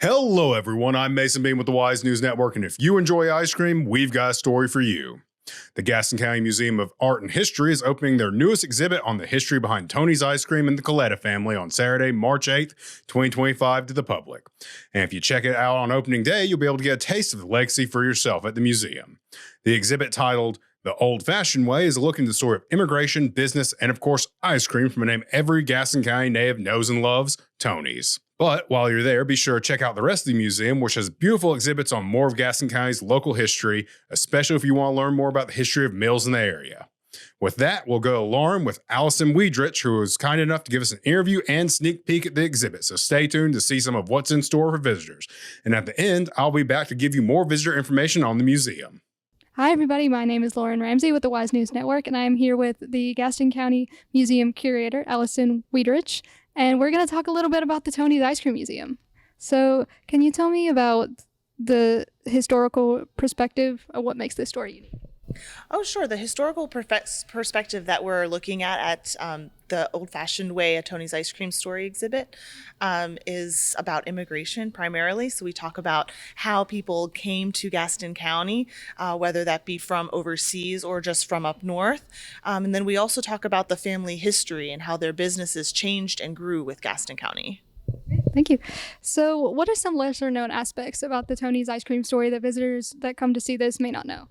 Hello, everyone. I'm Mason Bean with the Wise News Network, and if you enjoy ice cream, we've got a story for you. The Gaston County Museum of Art and History is opening their newest exhibit on the history behind Tony's Ice Cream and the Coletta family on Saturday, March 8th, 2025 to the public. And if you check it out on opening day, you'll be able to get a taste of the legacy for yourself at the museum. The exhibit, titled The Old-Fashioned Way, is a look into the story of immigration, business, and of course, ice cream from a name every Gaston County native knows and loves, Tony's. But while you're there, be sure to check out the rest of the museum, which has beautiful exhibits on more of Gaston County's local history, especially if you want to learn more about the history of mills in the area. With that, we'll go to Lauren with Allison Weidrich, who was kind enough to give us an interview and sneak peek at the exhibit, so stay tuned to see some of what's in store for visitors. And at the end, I'll be back to give you more visitor information on the museum. Hi, everybody. My name is Lauren Ramsey with the Wise News Network, and I am here with the Gaston County Museum curator, Allison Weidrich, and we're going to talk a little bit about the Tony's Ice Cream Museum. So can you tell me about the historical perspective of what makes this story unique? Oh, sure. The historical perspective that we're looking at the Old-Fashioned Way, a Tony's Ice Cream Story exhibit, is about immigration primarily. So we talk about how people came to Gaston County, whether that be from overseas or just from up north. And then we also talk about the family history and how their businesses changed and grew with Gaston County. Thank you. So what are some lesser known aspects about the Tony's Ice Cream Story that visitors that come to see this may not know?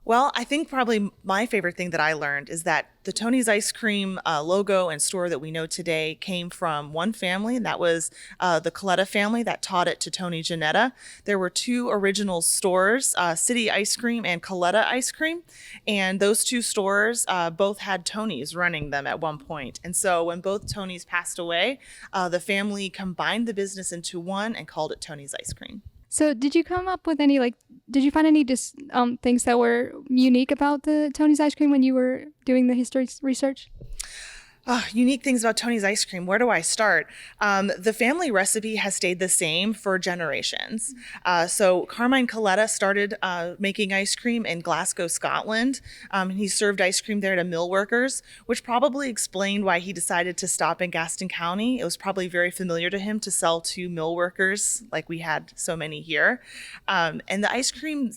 Well, I think probably my favorite thing that I learned is that the Tony's Ice Cream logo and store that we know today came from one family, and that was the Coletta family that taught it to Tony Janetta. There were two original stores, City Ice Cream and Coletta Ice Cream, and those two stores both had Tony's running them at one point. And so when both Tony's passed away, the family combined the business into one and called it Tony's Ice Cream. So did you come up with any, did you find any things that were unique about the Tony's Ice Cream when you were doing the history research? Unique things about Tony's Ice Cream. Where do I start? The family recipe has stayed the same for generations. So Carmine Coletta started making ice cream in Glasgow, Scotland. He served ice cream there to mill workers, which probably explained why he decided to stop in Gaston County. It was probably very familiar to him to sell to mill workers, like we had so many here. And the ice cream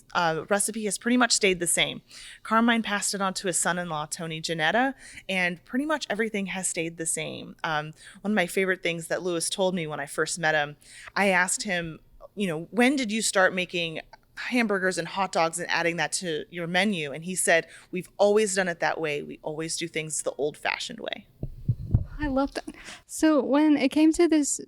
recipe has pretty much stayed the same. Carmine passed it on to his son-in-law, Tony Janetta, and pretty much everything has stayed the same. One of my favorite things that Louis told me when I first met him, I asked him, when did you start making hamburgers and hot dogs and adding that to your menu? And he said, we've always done it that way. We always do things the old-fashioned way. I love that. So when it came to this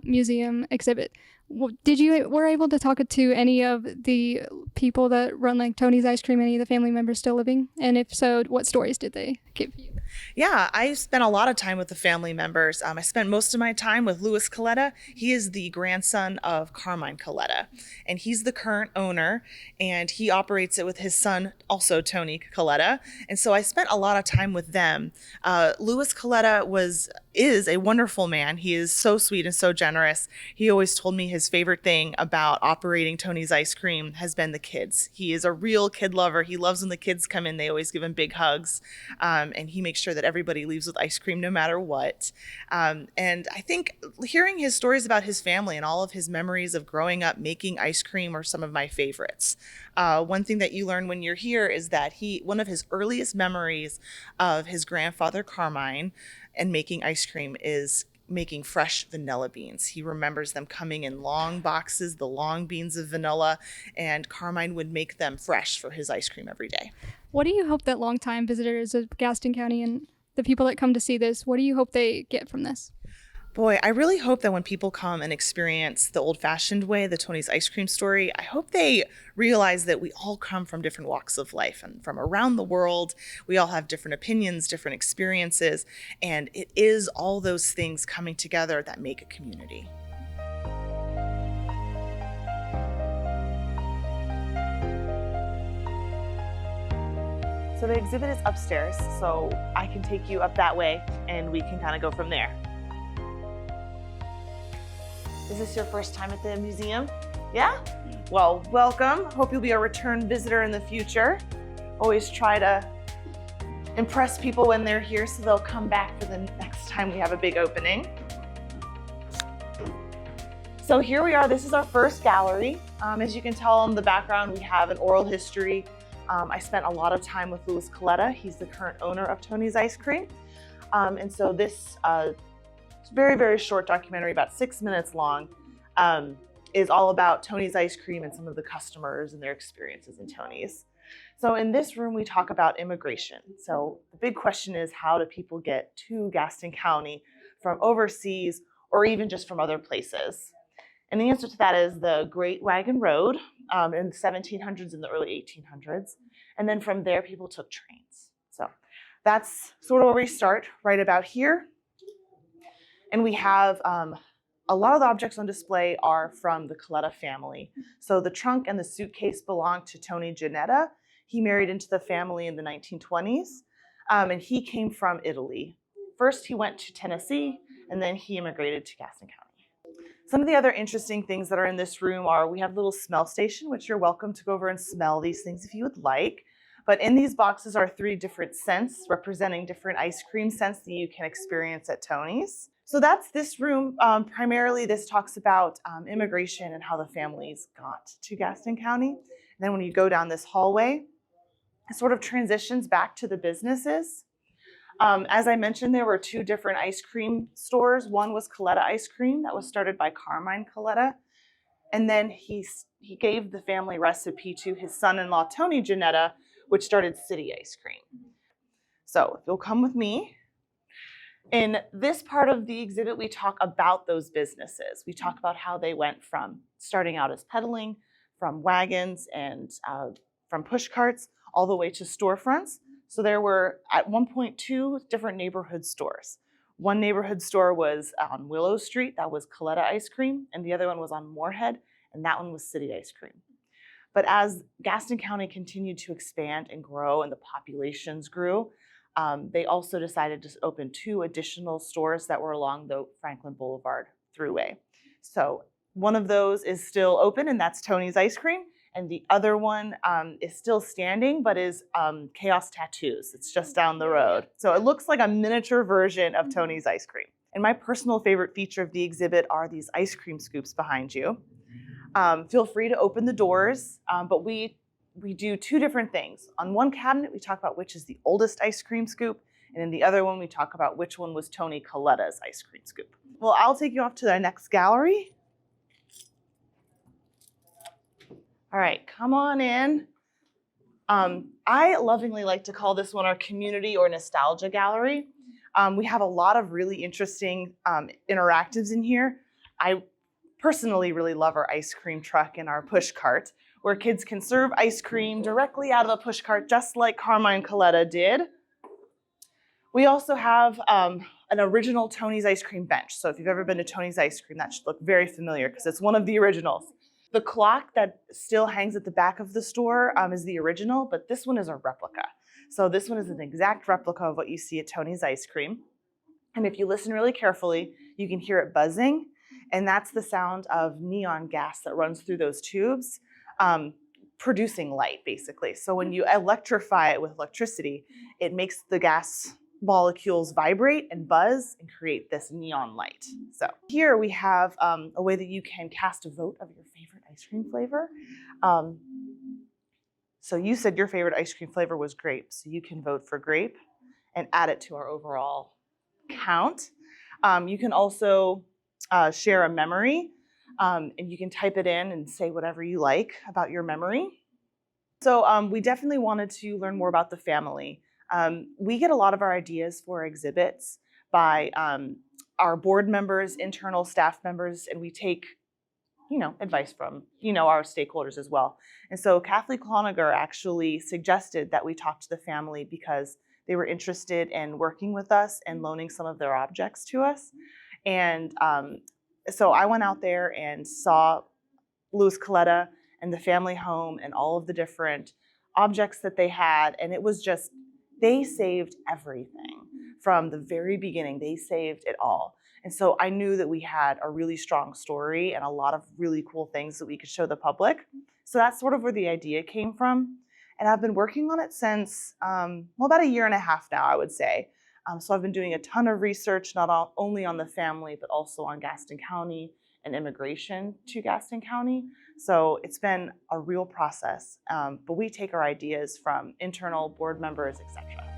museum exhibit, were able to talk to any of the people that run Tony's Ice Cream, any of the family members still living? And if so, what stories did they give you? Yeah, I spent a lot of time with the family members. I spent most of my time with Louis Coletta. He is the grandson of Carmine Coletta, and he's the current owner, and he operates it with his son, also Tony Coletta. And so I spent a lot of time with them. Louis Coletta is a wonderful man. He is so sweet and so generous. He always told me his favorite thing about operating Tony's Ice Cream has been the kids. He is a real kid lover. He loves when the kids come in. They always give him big hugs, and he makes sure that everybody leaves with ice cream no matter what. And I think hearing his stories about his family and all of his memories of growing up making ice cream are some of my favorites. One thing that you learn when you're here is that one of his earliest memories of his grandfather Carmine and making ice cream is making fresh vanilla beans. He remembers them coming in long boxes, the long beans of vanilla, and Carmine would make them fresh for his ice cream every day. What do you hope that longtime visitors of Gaston County and the people that come to see this, what do you hope they get from this? Boy, I really hope that when people come and experience the old-fashioned way, the Tony's Ice Cream Story, I hope they realize that we all come from different walks of life and from around the world. We all have different opinions, different experiences, and it is all those things coming together that make a community. So the exhibit is upstairs, so I can take you up that way and we can kind of go from there. Is this your first time at the museum? Yeah? Well, welcome. Hope you'll be a return visitor in the future. Always try to impress people when they're here so they'll come back for the next time we have a big opening. So here we are, this is our first gallery. As you can tell in the background, we have an oral history. I spent a lot of time with Louis Coletta. He's the current owner of Tony's Ice Cream. And so this very, very short documentary, about 6 minutes long, is all about Tony's Ice Cream and some of the customers and their experiences in Tony's. So in this room, we talk about immigration. So the big question is, how do people get to Gaston County from overseas or even just from other places? And the answer to that is the Great Wagon Road in the 1700s and the early 1800s. And then from there, people took trains. So that's sort of where we start, right about here. And we have a lot of the objects on display are from the Coletta family. So the trunk and the suitcase belong to Tony Ginetta. He married into the family in the 1920s, and he came from Italy. First, he went to Tennessee, and then he immigrated to Gaston County. Some of the other interesting things that are in this room are we have a little smell station, which you're welcome to go over and smell these things if you would like. But in these boxes are 3 different scents representing different ice cream scents that you can experience at Tony's. So that's this room. Primarily, this talks about immigration and how the families got to Gaston County. And then when you go down this hallway, it sort of transitions back to the businesses. As I mentioned, there were 2 different ice cream stores. One was Coletta Ice Cream that was started by Carmine Coletta. And then he gave the family recipe to his son-in-law, Tony Ginetta, which started City Ice Cream. So if you'll come with me. In this part of the exhibit, we talk about those businesses. We talk about how they went from starting out as peddling, from wagons and from push carts, all the way to storefronts. So there were, at one point, 2 different neighborhood stores. One neighborhood store was on Willow Street, that was Coletta Ice Cream, and the other one was on Moorhead, and that one was City Ice Cream. But as Gaston County continued to expand and grow and the populations grew, they also decided to open 2 additional stores that were along the Franklin Boulevard Thruway. So one of those is still open, and that's Tony's Ice Cream. And the other one is still standing, but is Chaos Tattoos. It's just down the road. So it looks like a miniature version of Tony's Ice Cream. And my personal favorite feature of the exhibit are these ice cream scoops behind you. Feel free to open the doors, but we do 2 different things. On one cabinet, we talk about which is the oldest ice cream scoop, and in the other one, we talk about which one was Tony Coletta's ice cream scoop. Well, I'll take you off to the next gallery. All right, come on in. I lovingly like to call this one our community or nostalgia gallery. We have a lot of really interesting interactives in here. I personally really love our ice cream truck and our push cart, where kids can serve ice cream directly out of a push cart, just like Carmine Coletta did. We also have an original Tony's Ice Cream bench. So if you've ever been to Tony's Ice Cream, that should look very familiar because it's one of the originals. The clock that still hangs at the back of the store is the original, but this one is a replica. So this one is an exact replica of what you see at Tony's Ice Cream. And if you listen really carefully, you can hear it buzzing. And that's the sound of neon gas that runs through those tubes, producing light, basically. So when you electrify it with electricity, it makes the gas molecules vibrate and buzz and create this neon light. So here we have a way that you can cast a vote of your favorite ice cream flavor. So you said your favorite ice cream flavor was grape, so you can vote for grape and add it to our overall count. You can also share a memory, and you can type it in and say whatever you like about your memory. So we definitely wanted to learn more about the family. We get a lot of our ideas for exhibits by our board members, internal staff members, and we take, advice from, our stakeholders as well. And so Kathleen Cloninger actually suggested that we talk to the family because they were interested in working with us and loaning some of their objects to us. And so I went out there and saw Louis Coletta and the family home and all of the different objects that they had. And it was just, they saved everything from the very beginning. They saved it all. And so I knew that we had a really strong story and a lot of really cool things that we could show the public. So that's sort of where the idea came from. And I've been working on it since, about a year and a half now, I would say. So I've been doing a ton of research, not only on the family, but also on Gaston County and immigration to Gaston County. So it's been a real process, but we take our ideas from internal board members, etc.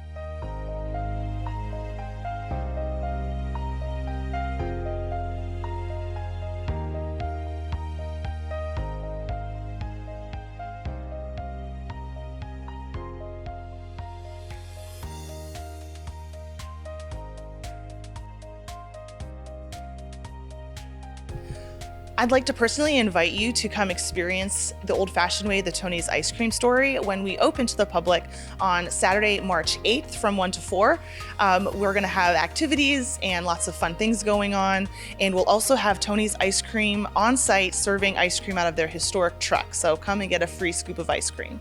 I'd like to personally invite you to come experience the old-fashioned way, the Tony's Ice Cream Story, when we open to the public on Saturday, March 8th from 1 to 4. We're gonna have activities and lots of fun things going on. And we'll also have Tony's Ice Cream on site serving ice cream out of their historic truck. So come and get a free scoop of ice cream.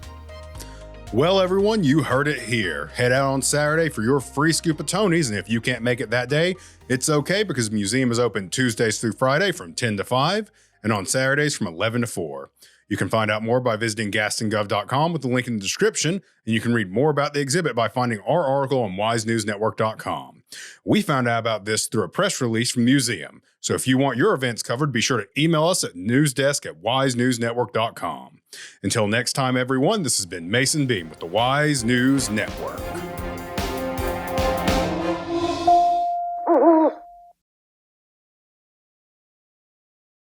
Well, everyone, you heard it here. Head out on Saturday for your free scoop of Tony's, and if you can't make it that day, it's okay because the museum is open Tuesdays through Friday from 10 to 5 and on Saturdays from 11 to 4. You can find out more by visiting gastongov.com with the link in the description, and you can read more about the exhibit by finding our article on wisenewsnetwork.com. We found out about this through a press release from the museum, so if you want your events covered, be sure to email us at newsdesk@wisenewsnetwork.com. Until next time, everyone, this has been Mason Beam with the Wise News Network.